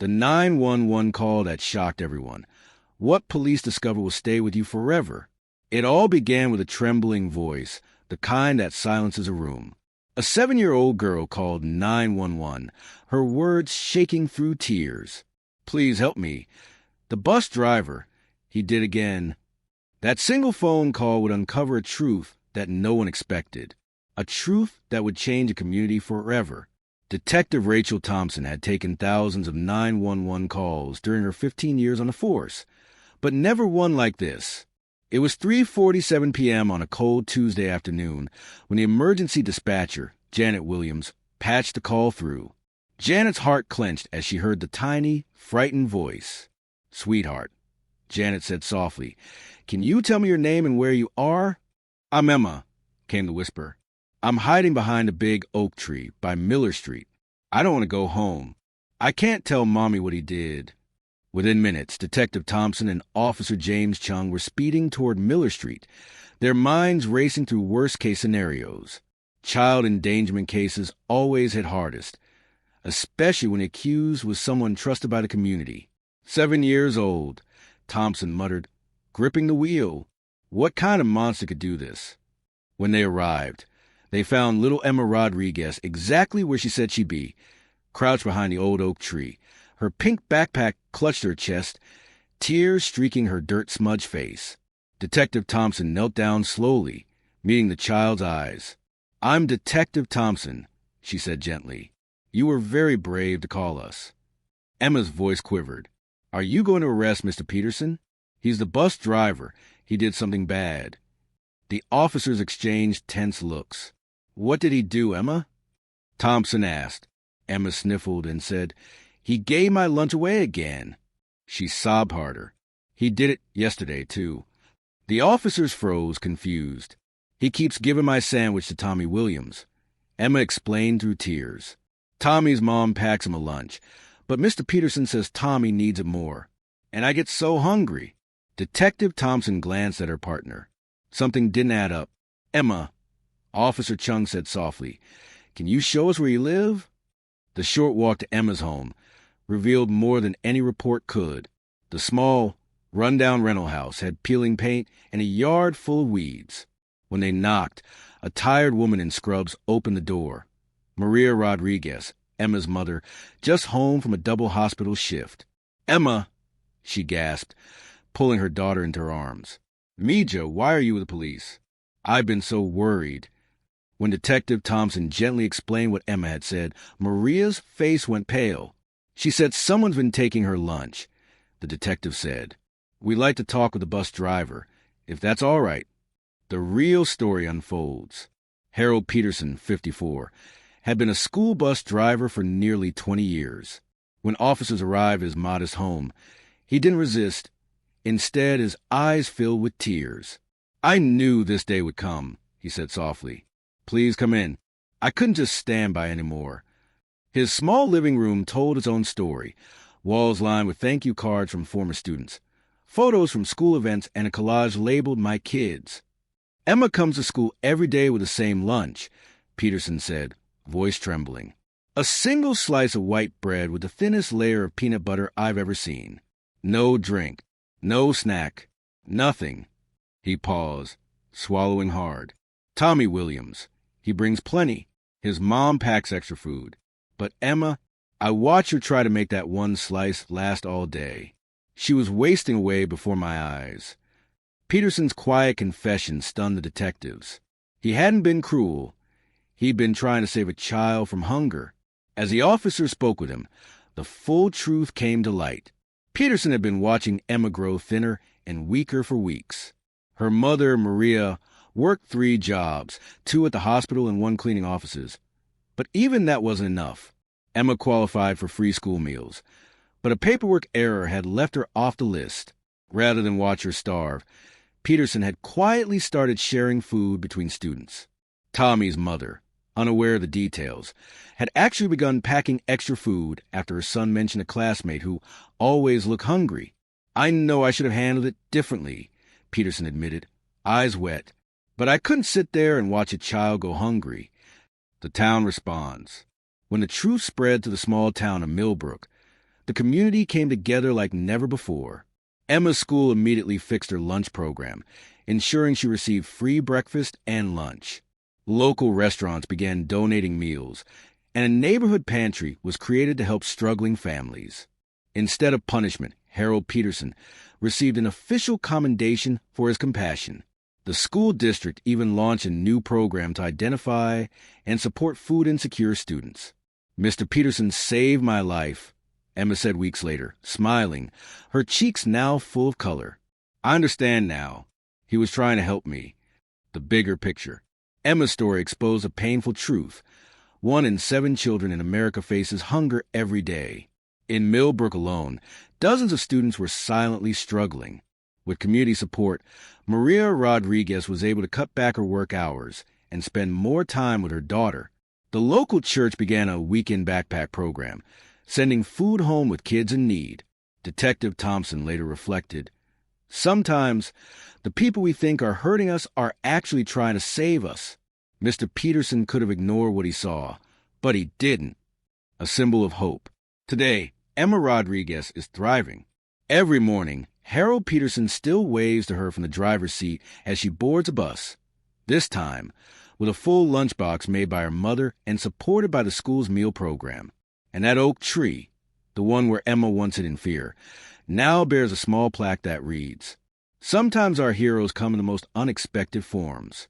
The 911 call that shocked everyone. What police discover will stay with you forever. It all began with a trembling voice, the kind that silences a room. A 7-year-old girl called 911, her words shaking through tears. "Please help me." The bus driver, he did again. That single phone call would uncover a truth that no one expected. A truth that would change a community forever. Detective Rachel Thompson had taken thousands of 911 calls during her 15 years on the force, but never one like this. It was 3:47 p.m. on a cold Tuesday afternoon when the emergency dispatcher, Janet Williams, patched the call through. Janet's heart clenched as she heard the tiny, frightened voice. "Sweetheart," Janet said softly, "can you tell me your name and where you are?" "I'm Emma," came the whisper. "I'm hiding behind a big oak tree by Miller Street. I don't want to go home. I can't tell Mommy what he did." Within minutes, Detective Thompson and Officer James Chung were speeding toward Miller Street, their minds racing through worst-case scenarios. Child endangerment cases always hit hardest, especially when the accused was someone trusted by the community. 7 years old, Thompson muttered, gripping the wheel. What kind of monster could do this? When they arrived, they found little Emma Rodriguez exactly where she said she'd be, crouched behind the old oak tree. Her pink backpack clutched her chest, tears streaking her dirt-smudged face. Detective Thompson knelt down slowly, meeting the child's eyes. "I'm Detective Thompson," she said gently. "You were very brave to call us." Emma's voice quivered. "Are you going to arrest Mr. Peterson? He's the bus driver. He did something bad." The officers exchanged tense looks. "What did he do, Emma?" Thompson asked. Emma sniffled and said, "He gave my lunch away again." She sobbed harder. "He did it yesterday, too." The officers froze, confused. "He keeps giving my sandwich to Tommy Williams," Emma explained through tears. "Tommy's mom packs him a lunch, but Mr. Peterson says Tommy needs it more. And I get so hungry." Detective Thompson glanced at her partner. Something didn't add up. "Emma," Officer Chung said softly, "can you show us where you live?" The short walk to Emma's home revealed more than any report could. The small, run-down rental house had peeling paint and a yard full of weeds. When they knocked, a tired woman in scrubs opened the door. Maria Rodriguez, Emma's mother, just home from a double hospital shift. "Emma," she gasped, pulling her daughter into her arms. "Mija, why are you with the police?" "I've been so worried." When Detective Thompson gently explained what Emma had said, Maria's face went pale. She said someone's been taking her lunch. The detective said, "We'd like to talk with the bus driver, if that's all right." The real story unfolds. Harold Peterson, 54, had been a school bus driver for nearly 20 years. When officers arrived at his modest home, he didn't resist. Instead, his eyes filled with tears. "I knew this day would come," he said softly. "Please come in. I couldn't just stand by anymore." His small living room told its own story, walls lined with thank you cards from former students, photos from school events, and a collage labeled "My Kids." "Emma comes to school every day with the same lunch," Peterson said, voice trembling. "A single slice of white bread with the thinnest layer of peanut butter I've ever seen. No drink, no snack, nothing." He paused, swallowing hard. "Tommy Williams, he brings plenty. His mom packs extra food. But Emma, I watch her try to make that one slice last all day. She was wasting away before my eyes." Peterson's quiet confession stunned the detectives. He hadn't been cruel. He'd been trying to save a child from hunger. As the officer spoke with him, the full truth came to light. Peterson had been watching Emma grow thinner and weaker for weeks. Her mother, Maria, worked 3 jobs, 2 at the hospital and 1 cleaning offices. But even that wasn't enough. Emma qualified for free school meals, but a paperwork error had left her off the list. Rather than watch her starve, Peterson had quietly started sharing food between students. Tommy's mother, unaware of the details, had actually begun packing extra food after her son mentioned a classmate who always looked hungry. "I know I should have handled it differently," Peterson admitted, eyes wet. "But I couldn't sit there and watch a child go hungry." The town responds. When the truth spread to the small town of Millbrook, The community came together like never before. Emma's school immediately fixed her lunch program, ensuring she received free breakfast and lunch. Local restaurants began donating meals, and a neighborhood pantry was created to help struggling families. Instead of punishment, Harold Peterson received an official commendation for his compassion. The school district even launched a new program to identify and support food insecure students. "Mr. Peterson saved my life," Emma said weeks later, smiling, her cheeks now full of color. "I understand now. He was trying to help me." The bigger picture. Emma's story exposed a painful truth. 1 in 7 children in America faces hunger every day. In Millbrook alone, dozens of students were silently struggling. With community support, Maria Rodriguez was able to cut back her work hours and spend more time with her daughter. The local church began a weekend backpack program, sending food home with kids in need. Detective Thompson later reflected, "Sometimes the people we think are hurting us are actually trying to save us." Mr. Peterson could have ignored what he saw, but he didn't. A symbol of hope. Today, Emma Rodriguez is thriving. Every morning, Harold Peterson still waves to her from the driver's seat as she boards a bus, this time with a full lunchbox made by her mother and supported by the school's meal program. And that oak tree, the one where Emma once hid in fear, now bears a small plaque that reads, "Sometimes our heroes come in the most unexpected forms."